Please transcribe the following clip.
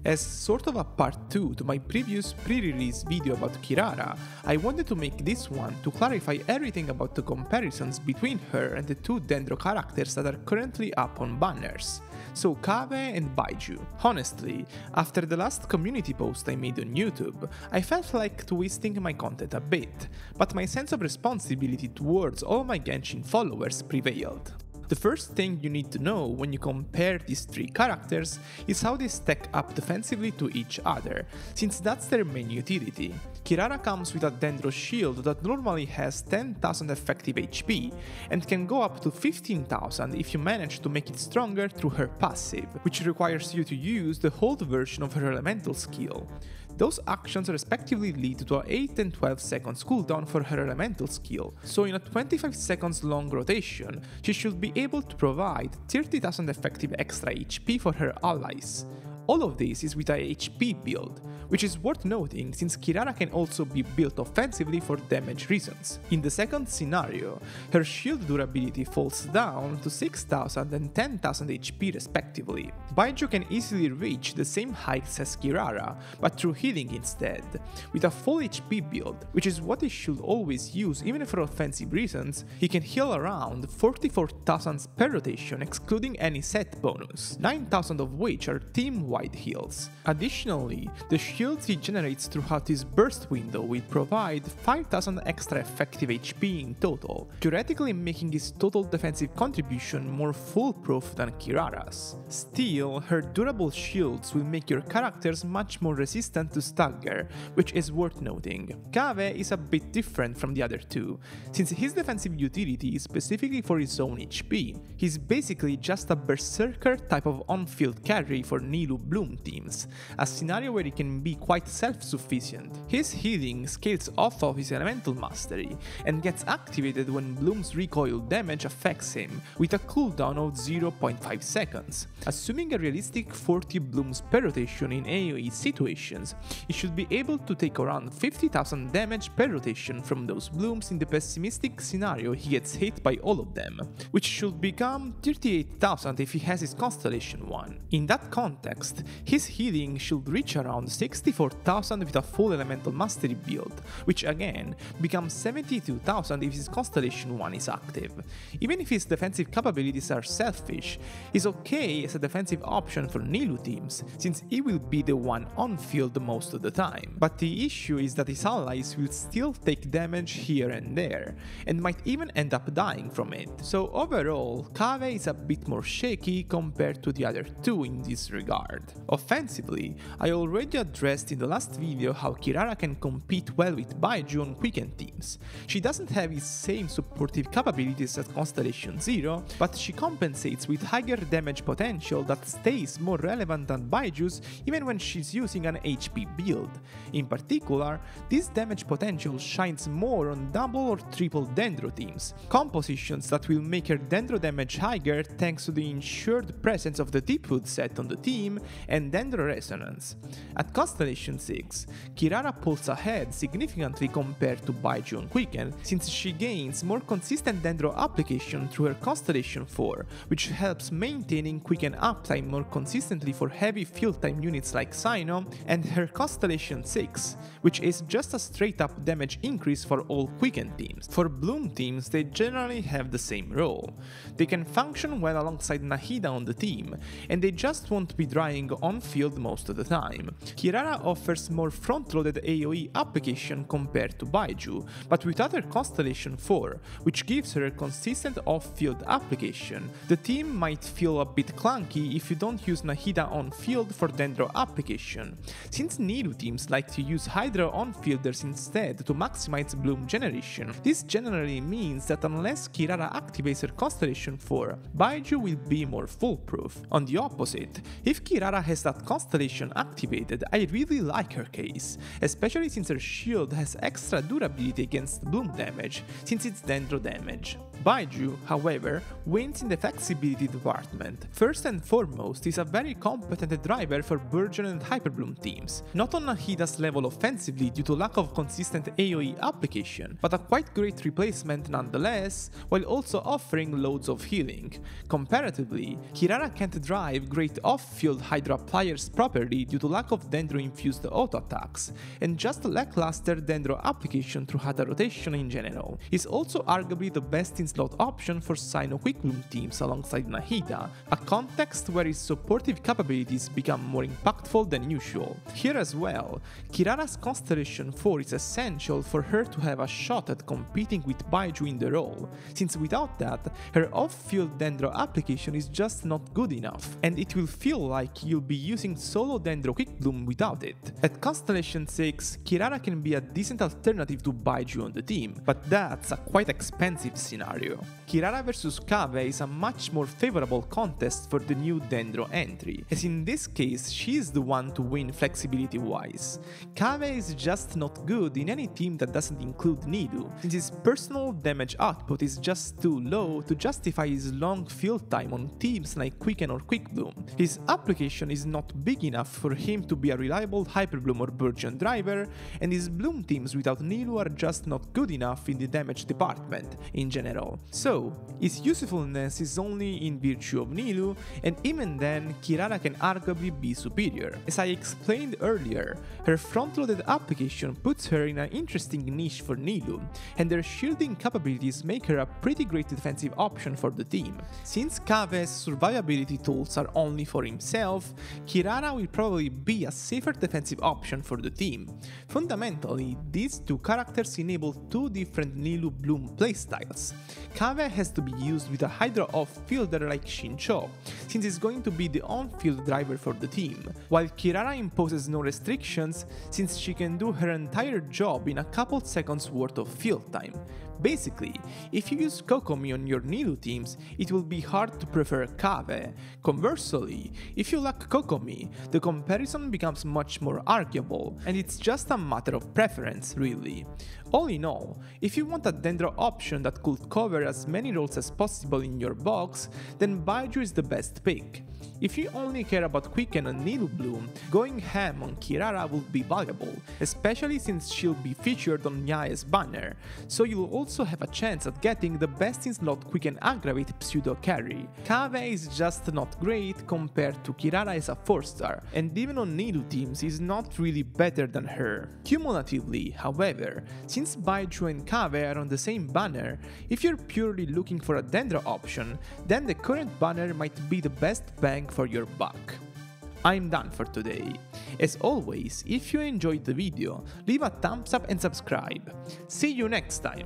As sort of a part 2 to my previous pre-release video about Kirara, I wanted to make this one to clarify everything about the comparisons between her and the two Dendro characters that are currently up on banners. So Kave and Baiju. Honestly, after the last community post I made on YouTube, I felt like twisting my content a bit, but my sense of responsibility towards all my Genshin followers prevailed. The first thing you need to know when you compare these three characters is how they stack up defensively to each other, since that's their main utility. Kirara comes with a Dendro shield that normally has 10,000 effective HP, and can go up to 15,000 if you manage to make it stronger through her passive, which requires you to use the hold version of her elemental skill. Those actions respectively lead to a 8 and 12 seconds cooldown for her elemental skill, so in a 25 seconds long rotation, she should be able to provide 30,000 effective extra HP for her allies. All of this is with a HP build, which is worth noting since Kirara can also be built offensively for damage reasons. In the second scenario, her shield durability falls down to 6,000 and 10,000 HP respectively. Baiju can easily reach the same heights as Kirara, but through healing instead, with a full HP build, which is what he should always use even for offensive reasons. He can heal around 44,000 per rotation excluding any set bonus, 9,000 of which are team-wide heals. Additionally, the shields he generates throughout his burst window will provide 5,000 extra effective HP in total, theoretically making his total defensive contribution more foolproof than Kirara's. Still, her durable shields will make your characters much more resistant to stagger, which is worth noting. Kave is a bit different from the other two, since his defensive utility is specifically for his own HP. He's basically just a berserker type of on-field carry for Nilou Bloom teams, a scenario where he can be quite self-sufficient. His healing scales off of his elemental mastery and gets activated when Bloom's recoil damage affects him, with a cooldown of 0.5 seconds. Assuming a realistic 40 Blooms per rotation in AoE situations, he should be able to take around 50,000 damage per rotation from those Blooms. In the pessimistic scenario he gets hit by all of them, which should become 38,000 if he has his Constellation one. In that context, his healing should reach around 64,000 with a full elemental mastery build, which again becomes 72,000 if his Constellation 1 is active. Even if his defensive capabilities are selfish, he's okay as a defensive option for Nilou teams, since he will be the one on field most of the time. But the issue is that his allies will still take damage here and there, and might even end up dying from it. So overall, Kave is a bit more shaky compared to the other two in this regard. Offensively, I already addressed in the last video how Kirara can compete well with Baiju on Quicken teams. She doesn't have his same supportive capabilities as Constellation Zero, but she compensates with higher damage potential that stays more relevant than Baiju's even when she's using an HP build. In particular, this damage potential shines more on double or triple Dendro teams, compositions that will make her Dendro damage higher thanks to the ensured presence of the Deepwood set on the team and Dendro Resonance. At Constellation 6, Kirara pulls ahead significantly compared to Baiju on Quicken, since she gains more consistent Dendro application through her Constellation 4, which helps maintaining Quicken uptime more consistently for heavy field time units like Cyno, and her Constellation 6, which is just a straight up damage increase for all Quicken teams. For Bloom teams, they generally have the same role. They can function well alongside Nahida on the team, and they just won't be drying on field most of the time. Kirara offers more front-loaded AoE application compared to Baiju, but without her Constellation 4, which gives her a consistent off-field application, the team might feel a bit clunky if you don't use Nahida on-field for Dendro application, since Nilou teams like to use Hydra on-fielders instead to maximize Bloom generation. This generally means that unless Kirara activates her Constellation 4, Baiju will be more foolproof. On the opposite, if Kirara has that Constellation activated, I really like her case, especially since her shield has extra durability against Bloom damage, since it's Dendro damage. Baiju, however, wins in the flexibility department. First and foremost, he's a very competent driver for Burgeon and Hyperbloom teams, not on Nahida's level offensively due to lack of consistent AoE application, but a quite great replacement nonetheless, while also offering loads of healing. Comparatively, Kirara can't drive great off-field Hydro appliers properly due to lack of Dendro-infused auto-attacks, and just lackluster Dendro application through Hada rotation in general. He's also arguably the best in-slot option for Cyno Quick Bloom teams alongside Nahida, a context where his supportive capabilities become more impactful than usual. Here as well, Kirara's Constellation 4 is essential for her to have a shot at competing with Baizhu in the role, since without that, her off-field Dendro application is just not good enough, and it will feel like you'll be using solo Dendro Quick Bloom without it. At Constellation 6, Kirara can be a decent alternative to Baizhu on the team, but that's a quite expensive scenario. Kirara vs Kave is a much more favorable contest for the new Dendro entry, as in this case she is the one to win flexibility-wise. Kave is just not good in any team that doesn't include Nidhu, since his personal damage output is just too low to justify his long field time on teams like Quicken or Quick Bloom. His application is not big enough for him to be a reliable Hyper Bloom or Burgeon driver, and his Bloom teams without Nidhu are just not good enough in the damage department in general. So, his usefulness is only in virtue of Nidhu, and even then, Kirara can arguably be superior. As I explained earlier, her front-loaded application puts her in an interesting niche for Nidhu, and her shielding capabilities make her a pretty great defensive option for the team. Since Kave's survivability tools are only for himself, Kirara will probably be a safer defensive option for the team. Fundamentally, these two characters enable two different Nidhu Bloom playstyles. Kave has to be used with a Hydra off-fielder like Xingqiu, since he's going to be the on-field driver for the team, while Kirara imposes no restrictions since she can do her entire job in a couple seconds worth of field time. Basically, if you use Kokomi on your Nidhu teams, it will be hard to prefer Kave. Conversely, if you lack Kokomi, the comparison becomes much more arguable, and it's just a matter of preference, really. All in all, if you want a Dendro option that could cover as many roles as possible in your box, then Baizhu is the best pick. If you only care about Quicken and Nidhu Bloom, going ham on Kirara will be valuable, especially since she'll be featured on Nyae's banner, so you'll also have a chance at getting the best in slot Quicken Aggravate pseudo carry. Kave is just not great compared to Kirara as a 4-star, and even on Nidhu teams is not really better than her. Cumulatively, however, since Baizhu and Kave are on the same banner, if you're purely looking for a Dendro option, then the current banner might be the best bang for your buck. I'm done for today. As always, if you enjoyed the video, leave a thumbs up and subscribe. See you next time!